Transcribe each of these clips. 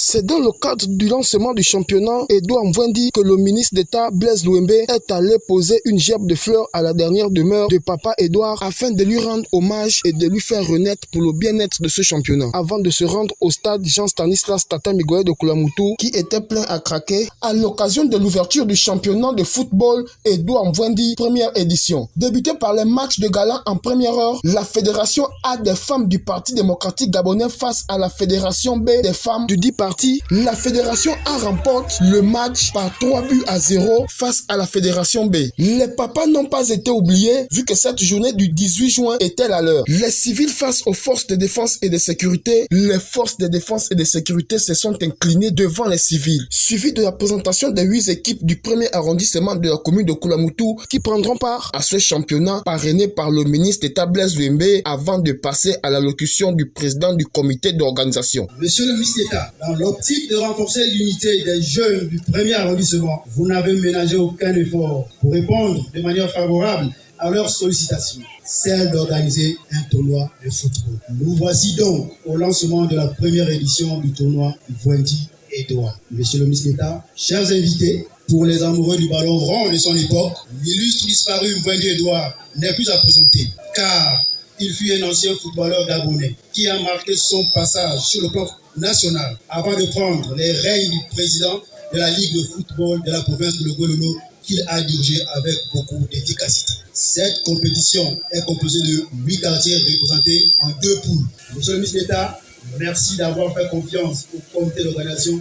C'est dans le cadre du lancement du championnat Edouard Mvwendi que le ministre d'État Blaise Louembe est allé poser une gerbe de fleurs à la dernière demeure de Papa Edouard afin de lui rendre hommage et de lui faire renaître pour le bien-être de ce championnat. Avant de se rendre au stade Jean-Stanislas Tata Miguel de Koulamoutou qui était plein à craquer à l'occasion de l'ouverture du championnat de football Edouard Mvwendi première édition. Débuté par les matchs de gala en première heure, la Fédération A des femmes du Parti démocratique gabonais face à la Fédération B des femmes du dit parti, la Fédération A remporte le match par 3-0 face à la Fédération B. Les papas n'ont pas été oubliés vu que cette journée du 18 juin était la leur. Les civils face aux forces de défense et de sécurité, les forces de défense et de sécurité se sont inclinées devant les civils. Suivi de la présentation des 8 équipes du premier arrondissement de la commune de Koulamoutou qui prendront part à ce championnat parrainé par le ministre d'État Blaise Louembe avant de passer à l'allocution du président du comité d'organisation. Monsieur le ministre d'État, dans l'optique de renforcer l'unité des jeunes du premier arrondissement, vous n'avez ménagé aucun effort pour répondre de manière favorable à leurs sollicitations, celle d'organiser un tournoi de football. Nous voici donc au lancement de la première édition du tournoi Mvwendi Edouard. Monsieur le ministre d'État, chers invités, pour les amoureux du ballon rond de son époque, l'illustre disparu Mvwendi Edouard n'est plus à présenter, car il fut un ancien footballeur gabonais qui a marqué son passage sur le plan national avant de prendre les rênes du président de la Ligue de football de la province de Logololo qu'il a dirigé avec beaucoup d'efficacité. Cette compétition est composée de 8 quartiers représentés en 2 poules. Monsieur le ministre d'État, merci d'avoir fait confiance au comité d'organisation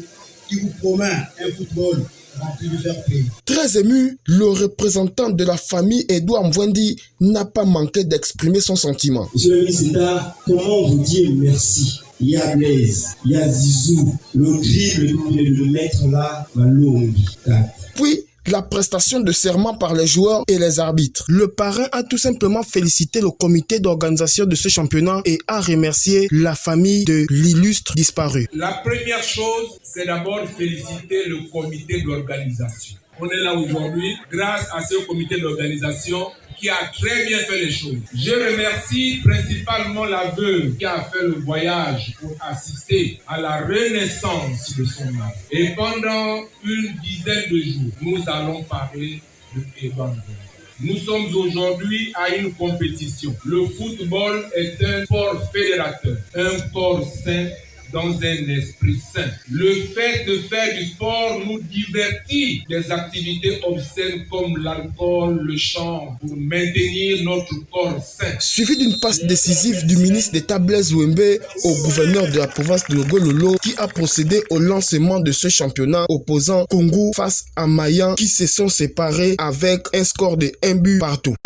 qui vous promet un football rempli de fair play. Très ému, le représentant de la famille Edouard Mvwendi n'a pas manqué d'exprimer son sentiment. Monsieur le ministre d'État, comment vous dire merci? Il y a Blaise, il y a Zizou, le dribble que vous venez de mettre là, Puis, la prestation de serment par les joueurs et les arbitres. Le parrain a tout simplement félicité le comité d'organisation de ce championnat et a remercié la famille de l'illustre disparu. La première chose, c'est d'abord féliciter le comité d'organisation. On est là aujourd'hui grâce à ce comité d'organisation qui a très bien fait les choses. Je remercie principalement la veuve qui a fait le voyage pour assister à la renaissance de son âme. Et pendant une dizaine de jours, nous allons parler de Edouard Mvwendi. Nous sommes aujourd'hui à une compétition. Le football est un sport fédérateur, un corps sain dans un esprit sain. Le fait de faire du sport nous divertit des activités obscènes comme l'alcool, le chant, pour maintenir notre corps sain. Suivi d'une passe décisive du ministre d'État Blaise Louembe au gouverneur de la province de Logololo qui a procédé au lancement de ce championnat opposant Congo face à Mayan qui se sont séparés avec un score de 1 but partout.